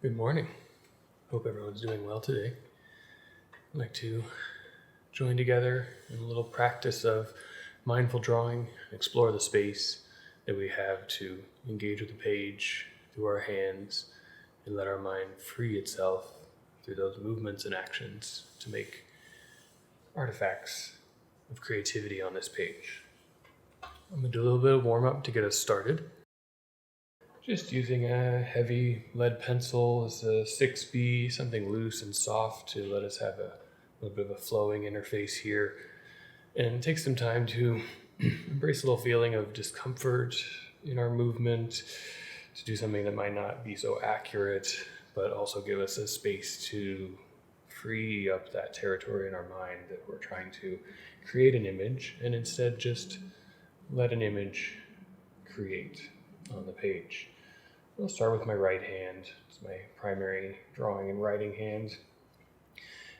Good morning. Hope everyone's doing well today. I'd like to join together in a little practice of mindful drawing, explore the space that we have to engage with the page through our hands and let our mind free itself through those movements and actions to make artifacts of creativity on this page. I'm going to do a little bit of warm up to get us started. Just using a heavy lead pencil as a 6B, something loose and soft to let us have a little bit of a flowing interface here. And take some time to embrace a little feeling of discomfort in our movement, to do something that might not be so accurate, but also give us a space to free up that territory in our mind that we're trying to create an image, and instead just let an image create on the page. I'll start with my right hand. It's my primary drawing and writing hand.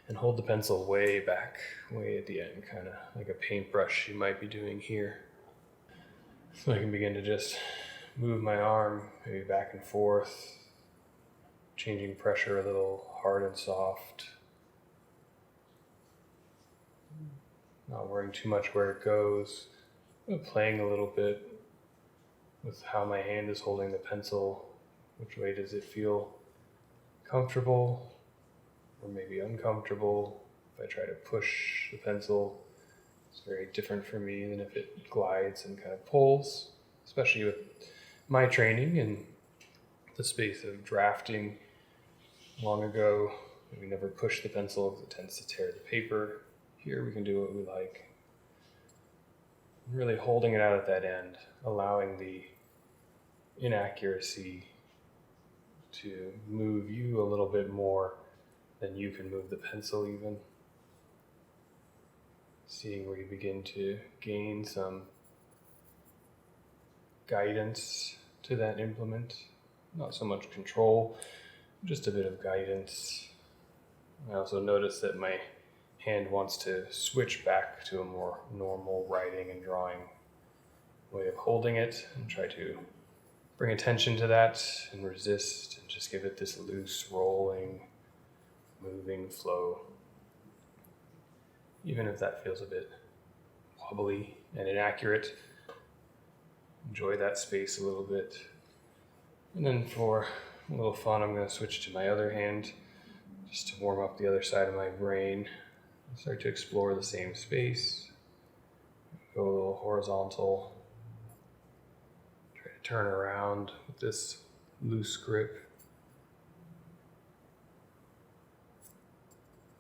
And hold the pencil way back, way at the end, kind of like a paintbrush you might be doing here. So I can begin to just move my arm maybe back and forth, changing pressure a little, hard and soft. Not worrying too much where it goes, but playing a little bit with how my hand is holding the pencil. Which way does it feel comfortable or maybe uncomfortable? If I try to push the pencil, it's very different for me than if it glides and kind of pulls, especially with my training and the space of drafting long ago. We never push the pencil because it tends to tear the paper. Here we can do what we like. Really holding it out at that end, allowing the inaccuracy to move you a little bit more than you can move the pencil even. Seeing where you begin to gain some guidance to that implement. Not so much control, just a bit of guidance. I also notice that my hand wants to switch back to a more normal writing and drawing way of holding it, and try to bring attention to that and resist and just give it this loose, rolling, moving flow. Even if that feels a bit wobbly and inaccurate, enjoy that space a little bit. And then for a little fun, I'm going to switch to my other hand just to warm up the other side of my brain. Start to explore the same space. Go a little horizontal. Turn around with this loose grip.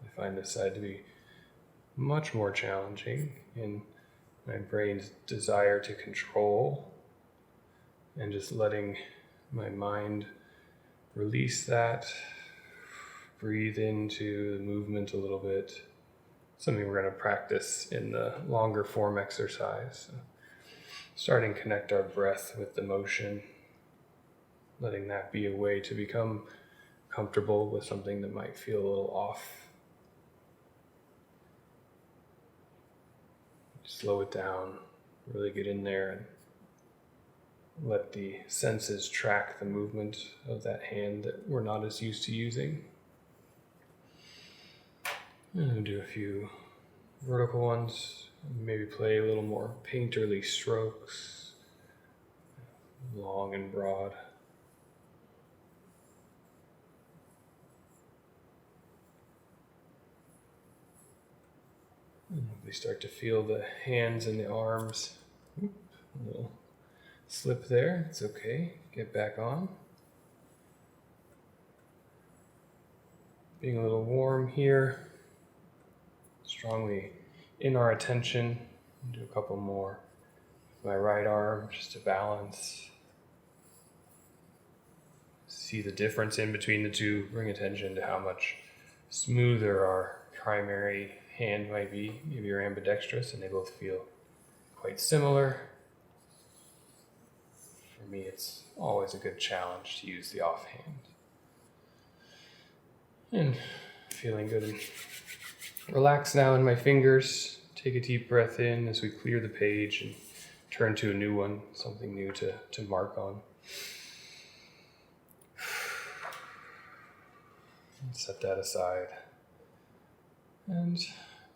I find this side to be much more challenging in my brain's desire to control and just letting my mind release that, breathe into the movement a little bit. Something we're going to practice in the longer form exercise. Starting to connect our breath with the motion, letting that be a way to become comfortable with something that might feel a little off. Slow it down, really get in there and let the senses track the movement of that hand that we're not as used to using. And do a few vertical ones. Maybe play a little more painterly strokes, long and broad. And we start to feel the hands and the arms. A little slip there, it's okay. Get back on. Being a little warm here. Strongly in our attention. Do a couple more with my right arm just to balance. See the difference in between the two. Bring attention to how much smoother our primary hand might be. Maybe you're ambidextrous and they both feel quite similar. For me, it's always a good challenge to use the offhand. And feeling good and relax now in my fingers. Take a deep breath in as we clear the page and turn to a new one, something new to mark on. Set that aside. And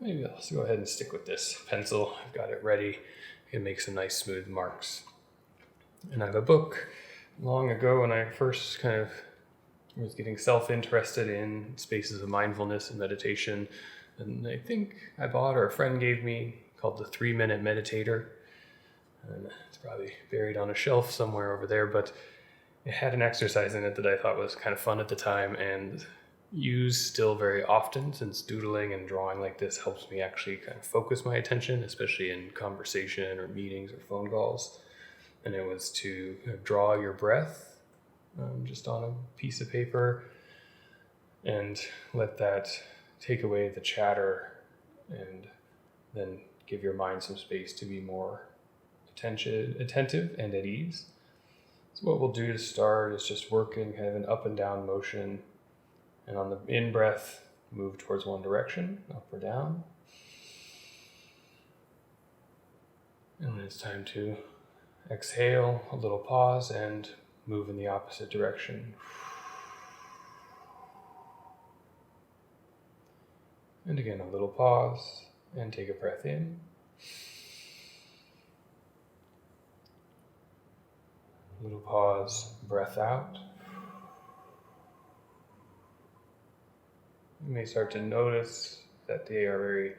maybe I'll go ahead and stick with this pencil. I've got it ready. I can make some nice smooth marks. And I have a book long ago when I first kind of was getting self-interested in spaces of mindfulness and meditation. And I think I bought, or a friend gave me, called the 3 Minute Meditator. And it's probably buried on a shelf somewhere over there, but it had an exercise in it that I thought was kind of fun at the time and use still very often, since doodling and drawing like this helps me actually kind of focus my attention, especially in conversation or meetings or phone calls. And it was to draw your breath just on a piece of paper and let that take away the chatter and then give your mind some space to be more attentive and at ease. So what we'll do to start is just work in kind of an up and down motion. And on the in-breath, move towards one direction, up or down. And when it's time to exhale, a little pause and move in the opposite direction. And again, a little pause and take a breath in. A little pause, breath out. You may start to notice that they are very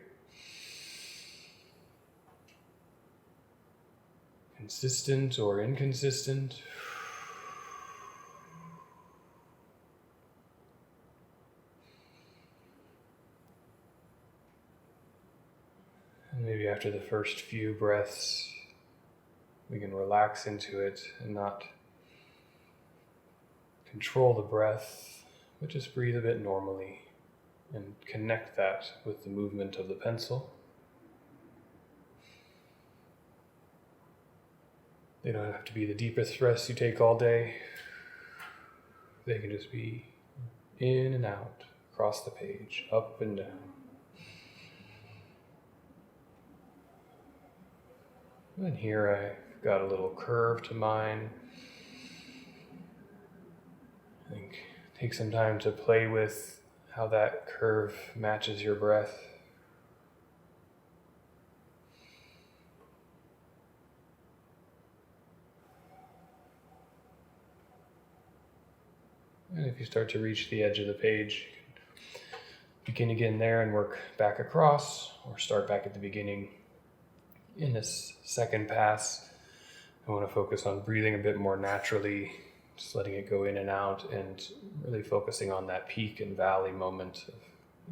consistent or inconsistent. And maybe after the first few breaths, we can relax into it and not control the breath, but just breathe a bit normally and connect that with the movement of the pencil. They don't have to be the deepest breaths you take all day. They can just be in and out, across the page, up and down. And here I've got a little curve to mine. I think take some time to play with how that curve matches your breath. And if you start to reach the edge of the page, begin again there and work back across, or start back at the beginning. In this second pass, I want to focus on breathing a bit more naturally, just letting it go in and out, and really focusing on that peak and valley moment of,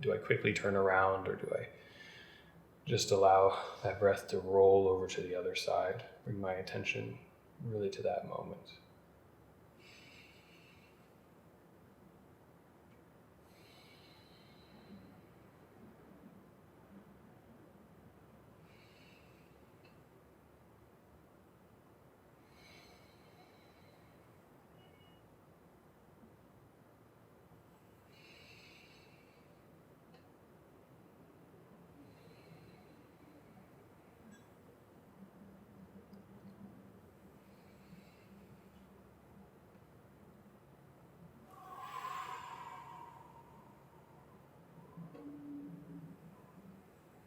do I quickly turn around, or do I just allow that breath to roll over to the other side? Bring my attention really to that moment.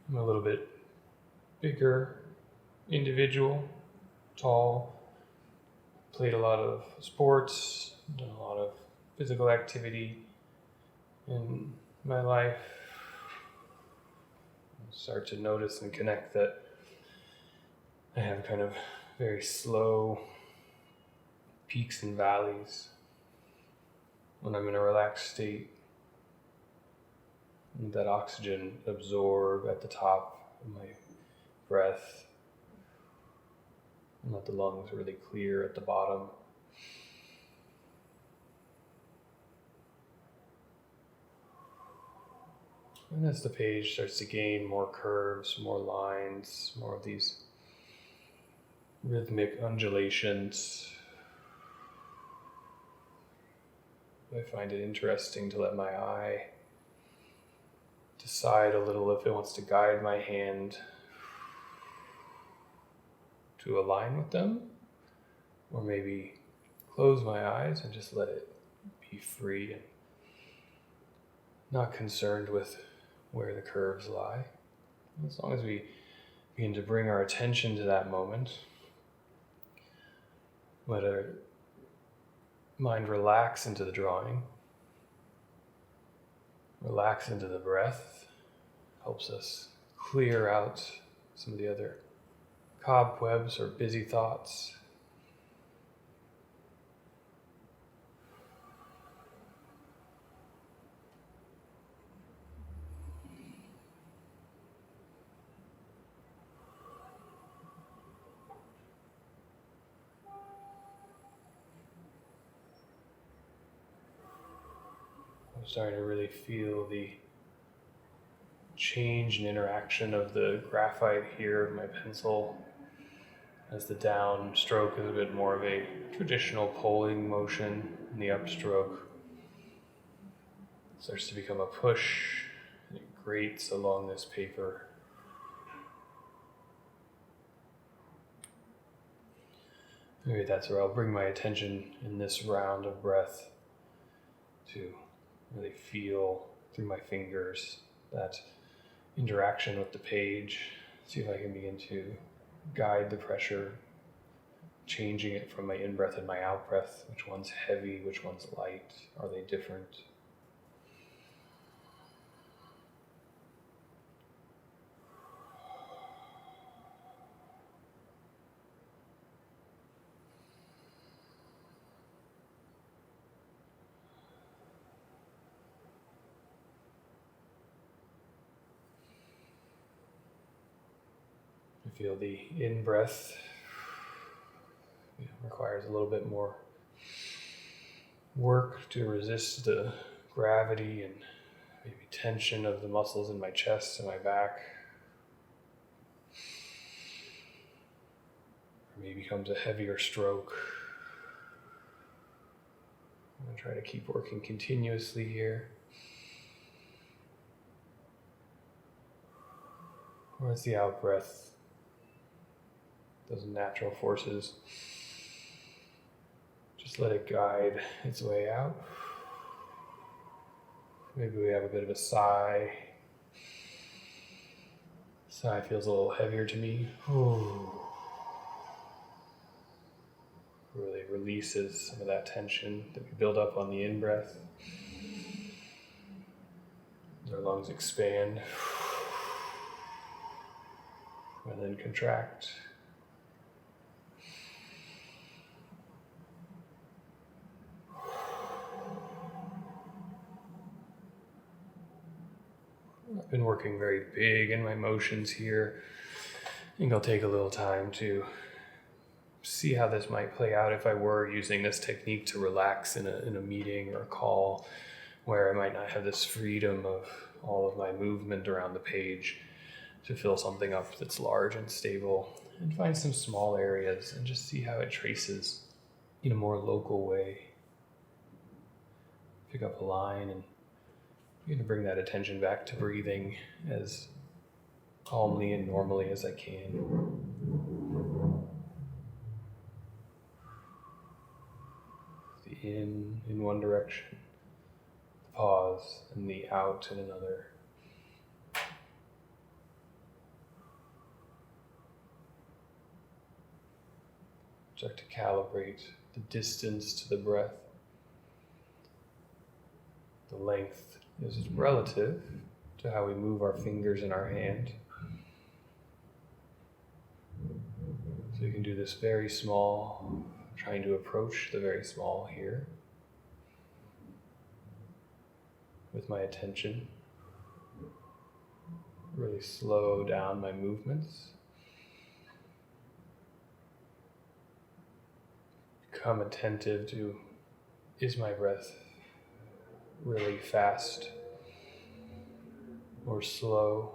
I'm a little bit bigger individual, tall, played a lot of sports, done a lot of physical activity in my life. I start to notice and connect that I have kind of very slow peaks and valleys when I'm in a relaxed state. And that oxygen absorb at the top of my breath and let the lungs really clear at the bottom. And as the page starts to gain more curves, more lines, more of these rhythmic undulations, I find it interesting to let my eye decide a little if it wants to guide my hand to align with them, or maybe close my eyes and just let it be free and not concerned with where the curves lie. As long as we begin to bring our attention to that moment, let our mind relax into the drawing, relax into the breath, helps us clear out some of the other cobwebs or busy thoughts. I'm starting to really feel the change and interaction of the graphite here of my pencil as the down stroke is a bit more of a traditional pulling motion, and the upstroke starts to become a push, and it grates along this paper. Maybe that's where I'll bring my attention in this round of breath to really feel through my fingers that interaction with the page. See if I can begin to guide the pressure, changing it from my in-breath and my out-breath. Which one's heavy, which one's light? Are they different? I feel the in-breath requires a little bit more work to resist the gravity and maybe tension of the muscles in my chest and my back. Or maybe becomes a heavier stroke. I'm going to try to keep working continuously here. Or it's the out-breath. Those natural forces. Just let it guide its way out. Maybe we have a bit of a sigh. Sigh feels a little heavier to me. Really releases some of that tension that we build up on the in-breath. Our lungs expand and then contract. I've been working very big in my motions here. I think I'll take a little time to see how this might play out if I were using this technique to relax in a meeting or a call where I might not have this freedom of all of my movement around the page to fill something up that's large and stable, and find some small areas and just see how it traces in a more local way. Pick up a line and I'm going to bring that attention back to breathing as calmly and normally as I can. The in one direction, the pause, and the out in another. Start to calibrate the distance to the breath. The length is relative to how we move our fingers in our hand. So you can do this very small, trying to approach the very small here with my attention. Really slow down my movements. Become attentive to, is my breath really fast or slow?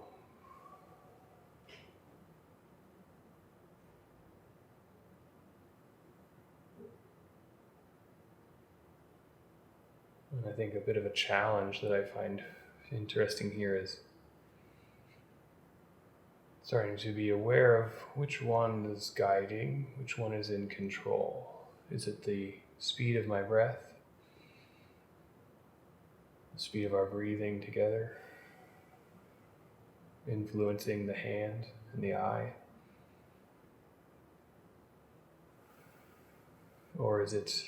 And I think a bit of a challenge that I find interesting here is starting to be aware of which one is guiding, which one is in control. Is it the speed of my breath? The speed of our breathing together, influencing the hand and the eye? Or is it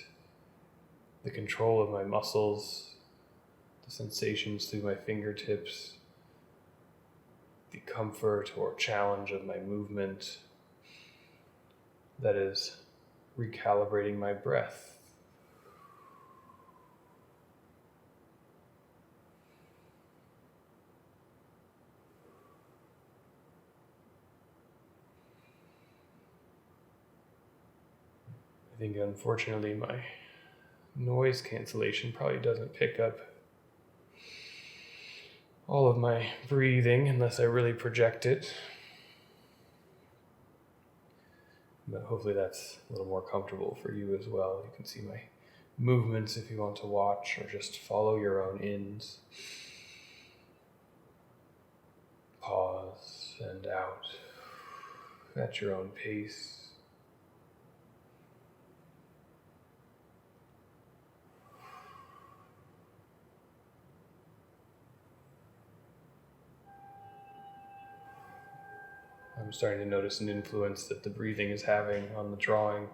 the control of my muscles, the sensations through my fingertips, the comfort or challenge of my movement that is recalibrating my breath? I think unfortunately my noise cancellation probably doesn't pick up all of my breathing unless I really project it. But hopefully that's a little more comfortable for you as well. You can see my movements if you want to watch, or just follow your own ins. Pause and out at your own pace. I'm starting to notice an influence that the breathing is having on the drawing.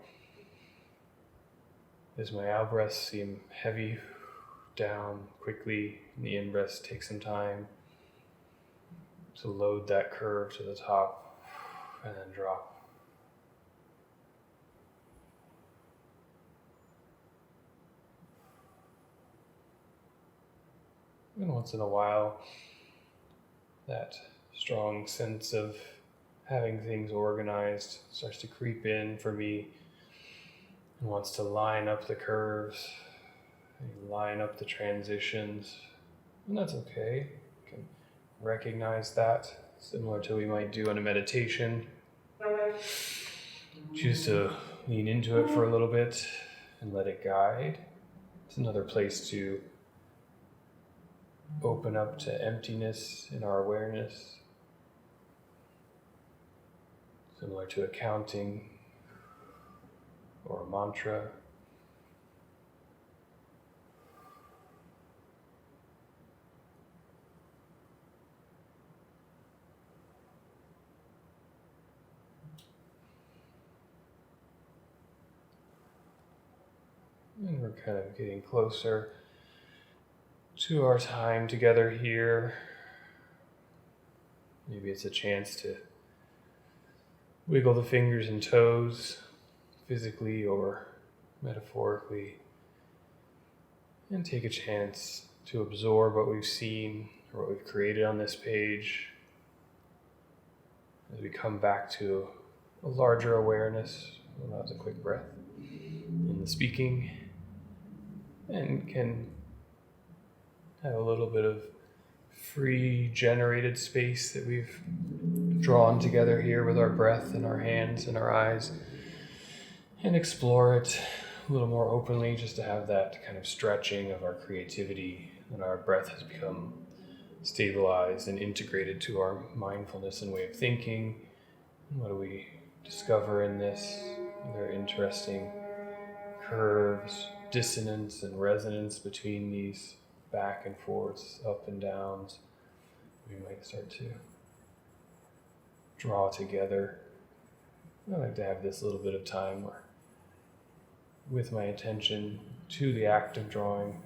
As my out breaths seem heavy, down quickly, and the in breaths take some time to load that curve to the top and then drop. And once in a while, that strong sense of having things organized starts to creep in for me and wants to line up the curves, line up the transitions, and that's okay. You can recognize that, similar to we might do in a meditation. Choose to lean into it for a little bit and let it guide. It's another place to open up to emptiness in our awareness, similar to a counting or a mantra. And we're kind of getting closer to our time together here. Maybe it's a chance to wiggle the fingers and toes, physically or metaphorically, and take a chance to absorb what we've seen or what we've created on this page as we come back to a larger awareness. That was a quick breath in the speaking, and can have a little bit of free generated space that we've drawn together here with our breath and our hands and our eyes, and explore it a little more openly, just to have that kind of stretching of our creativity, and our breath has become stabilized and integrated to our mindfulness and way of thinking. What do we discover in this? Are there interesting curves, dissonance and resonance between these back and forths, up and downs? We might start to draw together. I like to have this little bit of time where, with my attention to the act of drawing,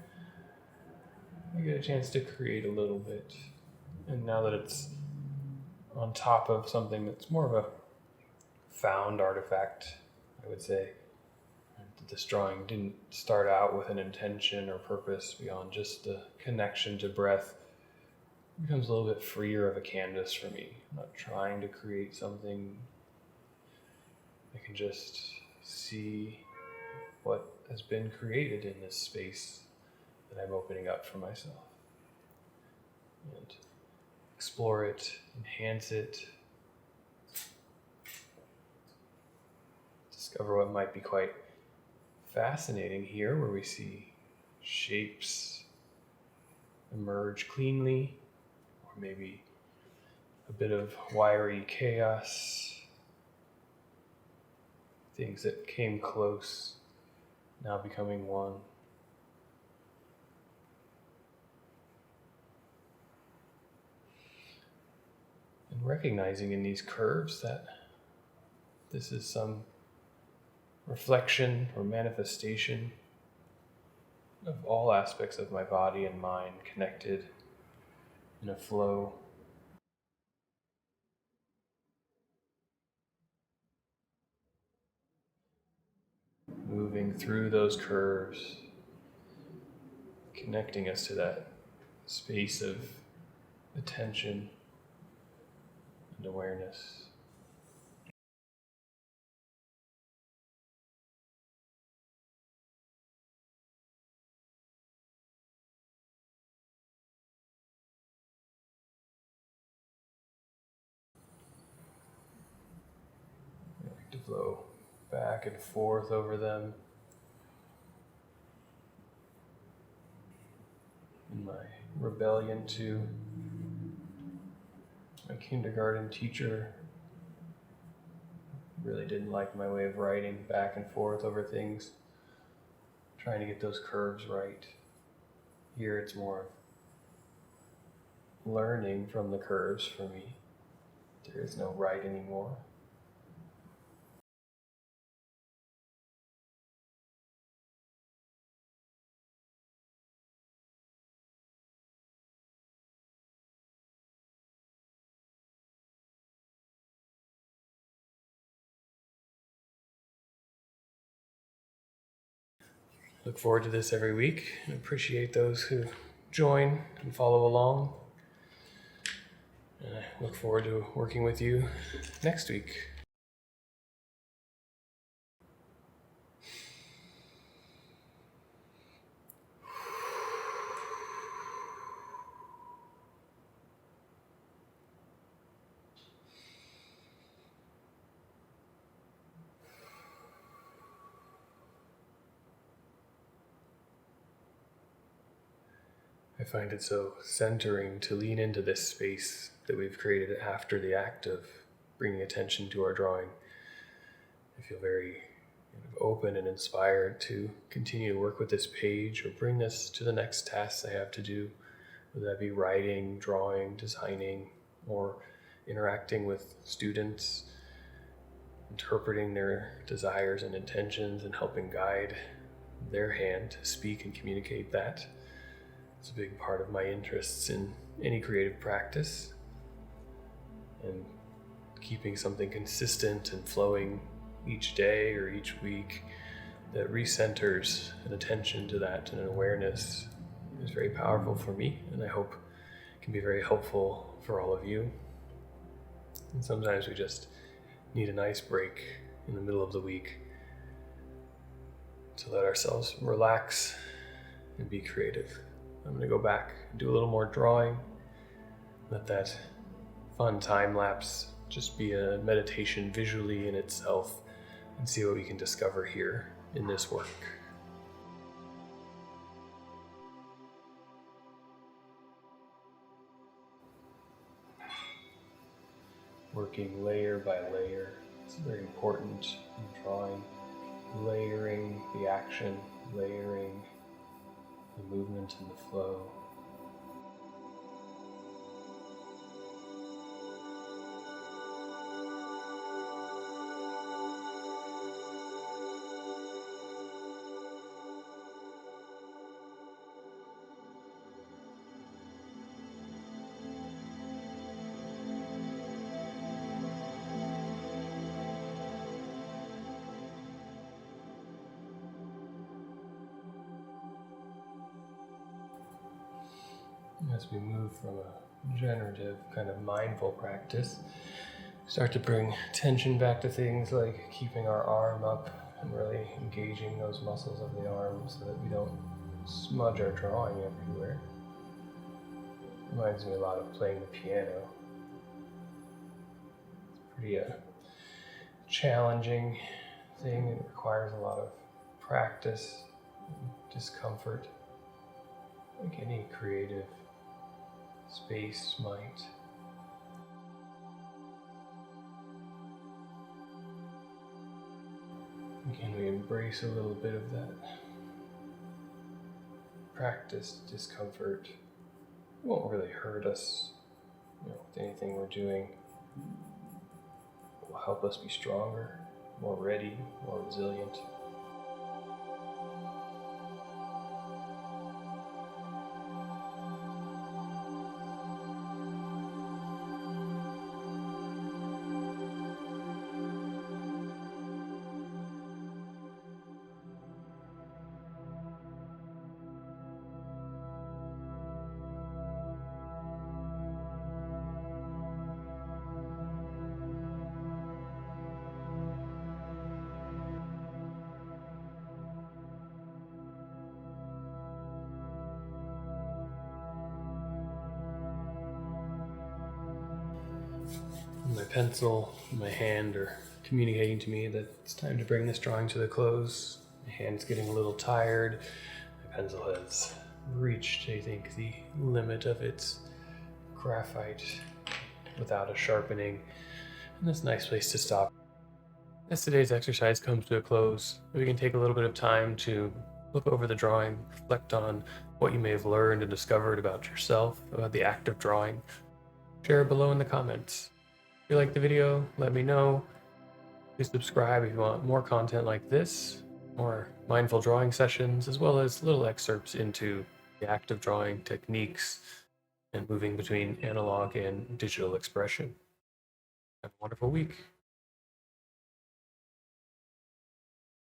I get a chance to create a little bit. And now that it's on top of something that's more of a found artifact, I would say, that this drawing didn't start out with an intention or purpose beyond just the connection to breath, it becomes a little bit freer of a canvas for me. I'm not trying to create something. I can just see what has been created in this space that I'm opening up for myself, and explore it, enhance it, discover what might be quite fascinating here, where we see shapes emerge cleanly, or maybe a bit of wiry chaos, things that came close now becoming one. recognizing in these curves that this is some reflection or manifestation of all aspects of my body and mind connected in a flow. Moving through those curves, connecting us to that space of attention and awareness. I like to flow back and forth over them. In my rebellion to my kindergarten teacher, really didn't like my way of writing back and forth over things, trying to get those curves right. Here it's more of learning from the curves for me. There is no right anymore. Look forward to this every week and appreciate those who join and follow along. And I look forward to working with you next week. I find it so centering to lean into this space that we've created after the act of bringing attention to our drawing. I feel very open and inspired to continue to work with this page or bring this to the next tasks I have to do, whether that be writing, drawing, designing, or interacting with students, interpreting their desires and intentions and helping guide their hand to speak and communicate that. It's a big part of my interests in any creative practice, and keeping something consistent and flowing each day or each week that recenters an attention to that and an awareness is very powerful for me, and I hope can be very helpful for all of you. And sometimes we just need a nice break in the middle of the week to let ourselves relax and be creative. I'm going to go back and do a little more drawing, let that fun time lapse just be a meditation visually in itself, and see what we can discover here in this work. Working layer by layer. It's very important in drawing. Layering the action, layering the movement and the flow. As we move from a generative kind of mindful practice, start to bring attention back to things like keeping our arm up and really engaging those muscles of the arm so that we don't smudge our drawing everywhere. Reminds me a lot of playing the piano. It's pretty challenging thing. It requires a lot of practice and discomfort, like any creative space might. Can we embrace a little bit of that practice discomfort? It won't really hurt us, with anything we're doing. It will help us be stronger, more ready, more resilient. My pencil and my hand are communicating to me that it's time to bring this drawing to the close. My hand's getting a little tired. My pencil has reached, I think, the limit of its graphite without a sharpening. And that's a nice place to stop. As today's exercise comes to a close, we can take a little bit of time to look over the drawing, reflect on what you may have learned and discovered about yourself, about the act of drawing. Share it below in the comments. If you like the video, let me know. Please subscribe if you want more content like this, more mindful drawing sessions, as well as little excerpts into the act of drawing techniques and moving between analog and digital expression. Have a wonderful week.